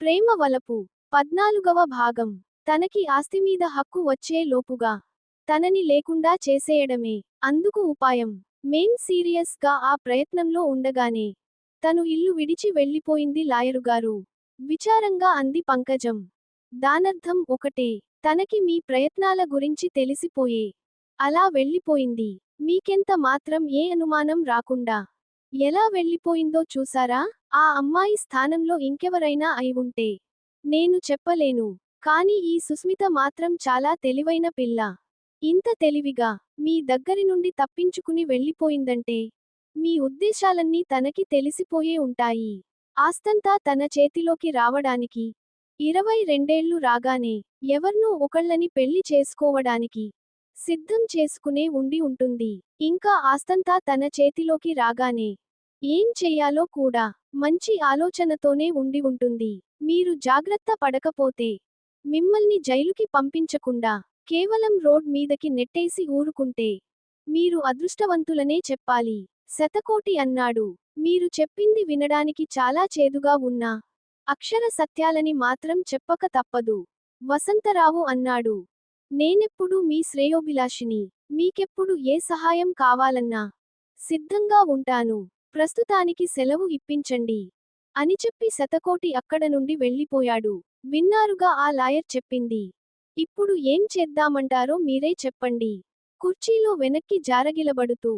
ప్రేమ వలపు 14వ భాగం. తనకి ఆస్తిమీద హక్కు వచ్చే లోపుగా తనని లేకుండా చేసేయడమే అందుకు ఉపాయం. మేం సీరియస్ గా ఆ ప్రయత్నంలో ఉండగానే తను ఇల్లు విడిచి వెళ్ళిపోయింది లాయరుగారు. విచారంగా అంది పంకజం. దానర్థం ఒకటే. తనకి మీ ప్రయత్నాల గురించి తెలిసిపోయే అలా వెళ్ళిపోయింది. మీకెంత మాత్రం ఏ అనుమానం రాకుండా ఎలా వెళ్ళిపోయిందో చూసారా? ఆ అమ్మాయి స్థానంలో ఇంకెవరైనా అయి ఉంటే నేను చెప్పలేను. కాని ఈ సుస్మిత మాత్రం చాలా తెలివైన పిల్ల. ఇంత తెలివిగా మీ దగ్గరి నుండి తప్పించుకుని వెళ్ళిపోయిందంటే మీ ఉద్దేశాలన్నీ తనకి తెలిసిపోయే ఉంటాయి. ఆస్తంతా తన చేతిలోకి రావడానికి 22 రాగానే ఎవర్నో ఒకళ్ళని పెళ్లి చేసుకోవడానికి సిద్ధం చేసుకునే ఉండి ఉంటుంది. ఇంకా ఆస్తంతా తన చేతిలోకి రాగానే ఏం చెయ్యాలో కూడా మంచి ఆలోచనతోనే ఉండి ఉంటుంది. మీరు జాగ్రత్త పడకపోతే మిమ్మల్ని జైలుకి పంపించకుండా కేవలం రోడ్ మీదకి నెట్టేసి ఊరుకుంటే మీరు అదృష్టవంతులనే చెప్పాలి. శతకోటి అన్నాడు. మీరు చెప్పింది వినడానికి చాలా చేదుగా ఉన్నా అక్షర సత్యాలని మాత్రం చెప్పక తప్పదు. వసంతరావు అన్నాడు. నేనెప్పుడూ మీ శ్రేయోభిలాషిని. మీకెప్పుడు ఏ సహాయం కావాలన్నా సిద్ధంగా ఉంటాను. ప్రస్తుతానికి సెలవు ఇప్పించండి అని చెప్పి శతకోటి అక్కడ నుండి వెళ్ళిపోయాడు. విన్నారుగా ఆ లాయర్ చెప్పింది. ఇప్పుడు ఏం చేద్దామంటారో మీరే చెప్పండి. కుర్చీలో వెనక్కి జారగిలబడుతూ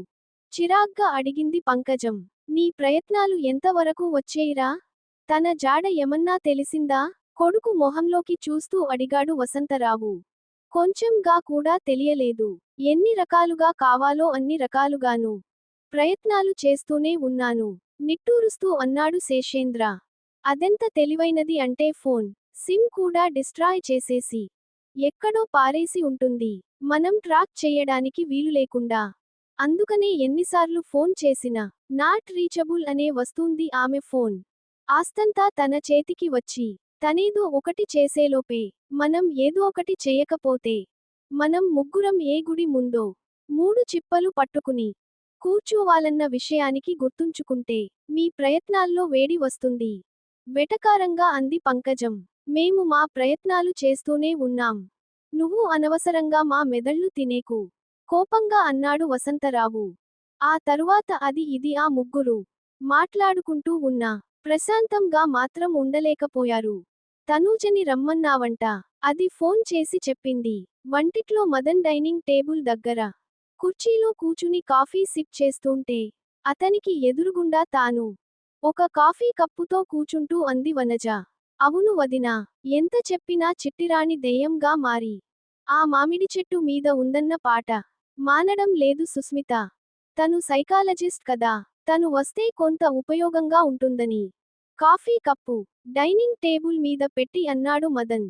చిరాగ్గా అడిగింది పంకజం. నీ ప్రయత్నాలు ఎంతవరకు వచ్చేయిరా? తన జాడ ఏమన్నా తెలిసిందా? కొడుకు మొహంలోకి చూస్తూ అడిగాడు వసంతరావు. కొంచెంగా కూడా తెలియలేదు. ఎన్ని రకాలుగా కావాలో అన్ని రకాలుగాను ప్రయత్నాలు చేస్తూనే ఉన్నాను. నిట్టూరుస్తూ అన్నాడు శేషేంద్ర. అదెంత తెలివైనది అంటే ఫోన్ సిమ్ కూడా డిస్ట్రాయ్ చేసేసి ఎక్కడో పారేసి ఉంటుంది. మనం ట్రాక్ చెయ్యడానికి వీలు లేకుండా. అందుకనే ఎన్నిసార్లు ఫోన్ చేసినా నాట్ రీచబుల్ అనే వస్తుంది ఆమె ఫోన్. ఆస్తంతా తన చేతికి వచ్చి తనేదో ఒకటి చేసేలోపే మనం ఏదో ఒకటి చెయ్యకపోతే మనం ముగ్గురం ఏ గుడి ముందో 3 చిప్పలు పట్టుకుని కూర్చోవాలన్న విషయానికి గుర్తుంచుకుంటే మీ ప్రయత్నాల్లో వేడి వస్తుంది. వెటకారంగా అంది పంకజం. మేము మా ప్రయత్నాలు చేస్తూనే ఉన్నాం. నువ్వు అనవసరంగా మా మెదళ్ళు తినేకు కోపంగా అన్నాడు వసంతరావు. ఆ తరువాత అది ఇది ఆ ముగ్గురు మాట్లాడుకుంటూ ఉన్నా ప్రశాంతంగా మాత్రం ఉండలేకపోయారు. తనూజని రమ్మన్నావంట. అది ఫోన్ చేసి చెప్పింది. వంటిట్లో మదన్ డైనింగ్ టేబుల్ దగ్గర కుర్చీలో కూచుని కాఫీ సిప్ చేస్తుంటే అతనికి ఎదురుగుండా తాను ఒక కాఫీ కప్పుతో కూచుంటూ అంది వనజ. అవును వదినా. ఎంత చెప్పినా చిట్టిరాణి దెయ్యంగా మారి ఆ మామిడి చెట్టు మీద ఉందన్న పాట మానడం లేదు సుస్మిత. తను సైకాలజిస్ట్ కదా. తను వస్తే కొంత ఉపయోగంగా ఉంటుందని కాఫీ కప్పు డైనింగ్ టేబుల్ మీద పెట్టి అన్నాడు మదన్.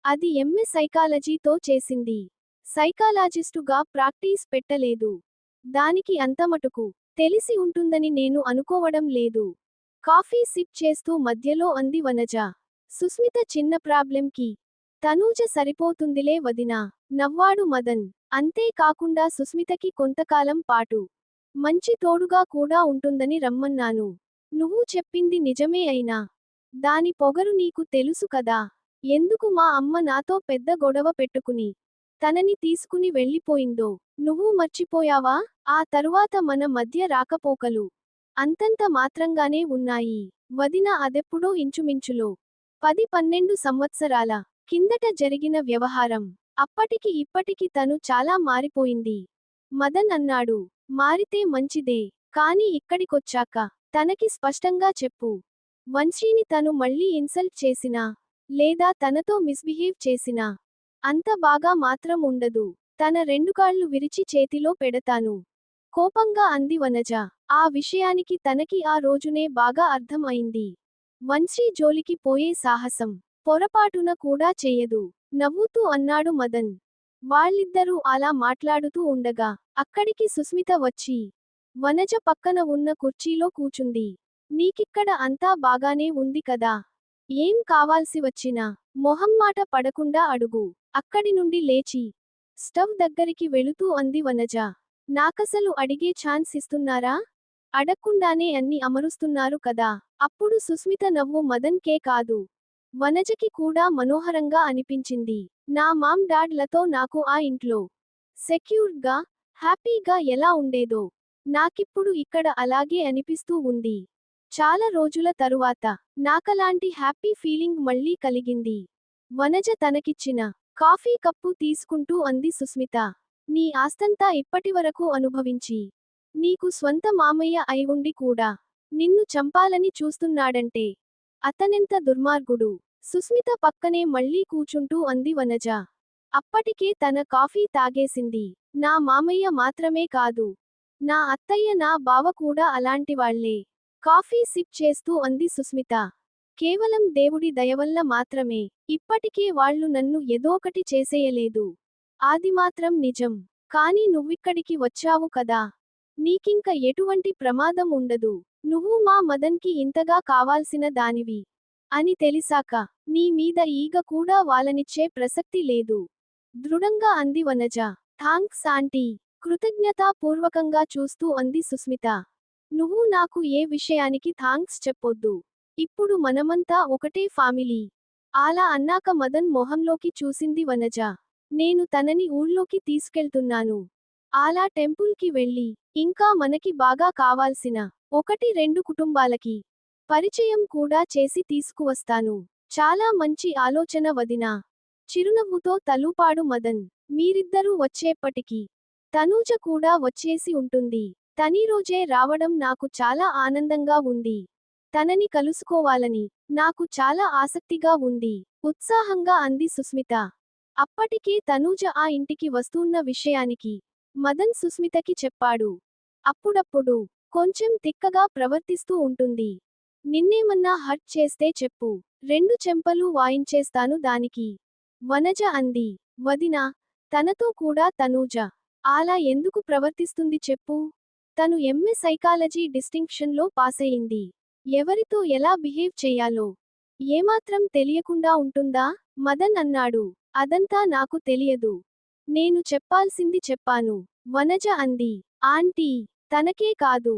అది ఎంఏ సైకాలజీతో చేసింది. సైకాలజిస్టుగా ప్రాక్టీస్ పెట్టలేదు. దానికి అంతమటుకు తెలిసి ఉంటుందని నేను అనుకోవడం లేదు. కాఫీ సిప్ చేస్తూ మధ్యలో అంది వనజ. సుస్మిత చిన్న ప్రాబ్లెంకి తనూజ సరిపోతుందిలే వదినా నవ్వాడు మదన్. అంతే కాకుండా సుస్మితకి కొంతకాలం పాటు మంచి తోడుగా కూడా ఉంటుందని రమ్మన్నాను. నువ్వు చెప్పింది నిజమే అయినా దాని పొగరు నీకు తెలుసు కదా. ఎందుకు మా అమ్మ నాతో పెద్ద గొడవ పెట్టుకుని తనని తీసుకుని వెళ్ళిపోయిందో నువ్వు మర్చిపోయావా? ఆ తరువాత మన మధ్య రాకపోకలు అంతంత మాత్రంగానే ఉన్నాయి వదిన. అదెప్పుడో ఇంచుమించులో 10-12 సంవత్సరాల కిందట జరిగిన వ్యవహారం. అప్పటికి ఇప్పటికి తను చాలా మారిపోయింది మదన్ అన్నాడు. మారితే మంచిదే. కాని ఇక్కడికొచ్చాక తనకి స్పష్టంగా చెప్పు. వంశీని తను మళ్ళీ ఇన్సల్ట్ చేసినా లేదా తనతో మిస్బిహేవ్ చేసినా అంత బాగా మాత్రం ఉండదు. తన 2 కాళ్ళు విరిచి చేతిలో పెడతాను కోపంగా అంది వనజ. ఆ విషయానికి తనకి ఆ రోజునే బాగా అర్థం అయింది. వంశీ జోలికి పోయే సాహసం పొరపాటున కూడా చెయ్యదు. నవ్వుతూ అన్నాడు మదన్. వాళ్ళిద్దరూ అలా మాట్లాడుతూ ఉండగా అక్కడికి సుస్మిత వచ్చి వనజ పక్కన ఉన్న కుర్చీలో కూచుంది. నీకిక్కడ అంతా బాగానే ఉంది కదా. ఏం కావాల్సి వచ్చినా మొహంమాట పడకుండా అడుగు. అక్కడి నుండి లేచి స్టవ్ దగ్గరికి వెళుతూ అంది వనజ. నాకసలు అడిగే ఛాన్స్ ఇస్తున్నారా? అడక్కుండానే అన్ని అమరుస్తున్నారు కదా. అప్పుడు సుస్మిత నవ్వు మదన్ కే కాదు వనజకి కూడా మనోహరంగా అనిపించింది. నా మామ్ డాడ్ లతో నాకు ఆ ఇంట్లో సెక్యూర్డ్ గా, హ్యాపీగా ఎలా ఉండేదో నాకిప్పుడు ఇక్కడ అలాగే అనిపిస్తూ ఉంది. చాలా రోజుల తరువాత నాకలాంటి హ్యాపీ ఫీలింగ్ మళ్ళీ కలిగింది. వనజ తనకిచ్చిన కాఫీ కప్పు తీసుకుంటూ అంది సుస్మిత. నీ ఆస్తంతా ఇప్పటివరకు అనుభవించి, నీకు స్వంత మామయ్య అయి ఉండి కూడా, నిన్ను చంపాలని చూస్తున్నాడంటే, అతనెంత దుర్మార్గుడు. సుస్మిత పక్కనే మళ్ళీ కూచుంటూ అంది వనజ. అప్పటికే తన కాఫీ తాగేసింది. నా మామయ్య మాత్రమే కాదు, నా అత్తయ్య నా బావ కూడా అలాంటివాళ్లే. కాఫీ సిప్ చేస్తూ అంది సుస్మిత. కేవలం దేవుడి దయవల్ల మాత్రమే ఇప్పటికే వాళ్ళు నన్ను ఏదోకటి చేసేయలేదు. అది మాత్రం నిజం. కానీ నువ్విక్కడికి వచ్చావు కదా, నీకింక ఎటువంటి ప్రమాదం ఉండదు. నువ్వు మా మదన్కి ఇంతగా కావాల్సిన దానివి అని తెలిసాక, నీ మీద ఈగ కూడా వాలనిచ్చే ప్రసక్తి లేదు. దృఢంగా అంది వనజ. Thanks aunty. కృతజ్ఞతాపూర్వకంగా చూస్తూ అంది సుస్మిత. నువ్వు నాకు ఏ విషయానికి థాంక్స్ చెప్పొద్దు. ఇప్పుడు మనమంతా ఒకటే ఫ్యామిలీ. అలా అన్నాక మదన్ మొహంలోకి చూసింది వనజ. నేను తనని ఊళ్ళోకి తీసుకెళ్తున్నాను. అలా టెంపుల్కి వెళ్ళి, ఇంకా మనకి బాగా కావాల్సిన 1-2 కుటుంబాలకి పరిచయం కూడా చేసి తీసుకువస్తాను. చాలా మంచి ఆలోచన వదినా. చిరునవ్వుతో తలూపాడు మదన్. మీరిద్దరూ వచ్చేప్పటికి తనూజ కూడా వచ్చేసి ఉంటుంది. తనీరోజే రావడం నాకు చాలా ఆనందంగా ఉంది. తనని కలుసుకోవాలని నాకు చాలా ఆసక్తిగా ఉంది. ఉత్సాహంగా అంది సుస్మిత. అప్పటికే తనూజ ఆ ఇంటికి వస్తున్న విషయానికి మదన్ సుస్మితకి చెప్పాడు. అప్పుడప్పుడు కొంచెం తిక్కగా ప్రవర్తిస్తూ ఉంటుంది. నిన్నేమన్నా హర్ట్ చేస్తే చెప్పు, 2 చెంపలు వాయించేస్తాను దానికి. వనజ అంది. వదినా, తనతో కూడా తనూజ అలా ఎందుకు ప్రవర్తిస్తుంది చెప్పు. తను ఎంఏ సైకాలజీ డిస్టింక్షన్లో పాసయింది. ఎవరితో ఎలా బిహేవ్ చెయ్యాలో ఏమాత్రం తెలియకుండా ఉంటుందా? మదన్ అన్నాడు. అదంతా నాకు తెలియదు. నేను చెప్పాల్సింది చెప్పాను. వనజ అంది. ఆంటీ, తనకే కాదు,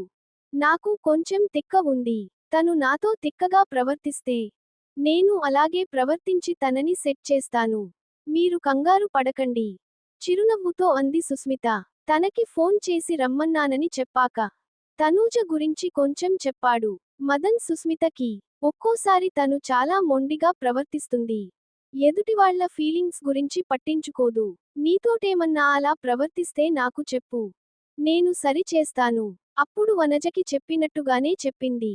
నాకు కొంచెం తిక్క ఉంది. తను నాతో తిక్కగా ప్రవర్తిస్తే, నేను అలాగే ప్రవర్తించి తనని సెట్ చేస్తాను. మీరు కంగారు పడకండి. చిరునవ్వుతో అంది సుస్మిత. తనకి ఫోన్ చేసి రమ్మన్నానని చెప్పాక, తనూజ గురించి కొంచెం చెప్పాడు మదన్ సుస్మితకి. ఒక్కోసారి తను చాలా మొండిగా ప్రవర్తిస్తుంది. ఎదుటివాళ్ల ఫీలింగ్స్ గురించి పట్టించుకోదు. నీతోటేమన్నా అలా ప్రవర్తిస్తే నాకు చెప్పు. నేను సరి చేస్తాను. అప్పుడు వనజకి చెప్పినట్టుగానే చెప్పింది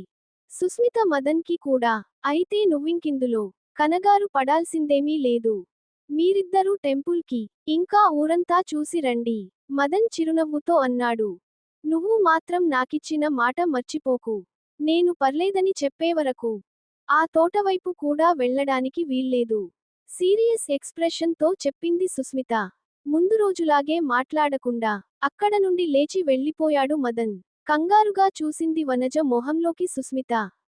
సుస్మిత మదన్కి కూడా. అయితే నువ్వింకిందులో కనగారు పడాల్సిందేమీ లేదు. మీరిద్దరూ టెంపుల్కి, ఇంకా ఊరంతా చూసి రండి. మదన్ చిరునవ్వుతో అన్నాడు. నువ్వు మాత్రం నాకిచ్చిన మాట మర్చిపోకు. నేను పర్లేదని చెప్పేవరకు ఆ తోటవైపు కూడా వెళ్ళడానికి వీల్లేదు. సీరియస్ ఎక్స్ప్రెషన్ తో చెప్పింది సుస్మిత. ముందు రోజులాగే మాట్లాడకుండా అక్కడ నుండి లేచి వెళ్ళిపోయాడు మదన్. కంగారుగా చూసింది వనజ మొహంలోకి సుస్మిత.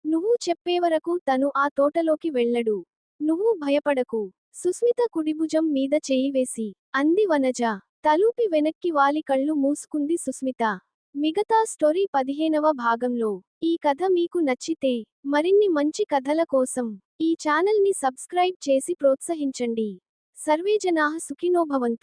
నువ్వు చెప్పేవరకు తను ఆ తోటలోకి వెళ్ళడు. నువ్వు భయపడకు. సుస్మిత కుడిభుజం మీద చెయ్యి వేసి అంది వనజ. తలూపి వెనక్కి వాలి కళ్ళు మూసుకుంది సుస్మిత. మిగతా స్టోరీ 15వ భాగంలో. ఈ కథ మీకు నచ్చితే మరిన్ని మంచి కథల కోసం ఈ ఛానల్ని సబ్స్క్రైబ్ చేసి ప్రోత్సహించండి. సర్వే జనాః సుఖినో భవంతు.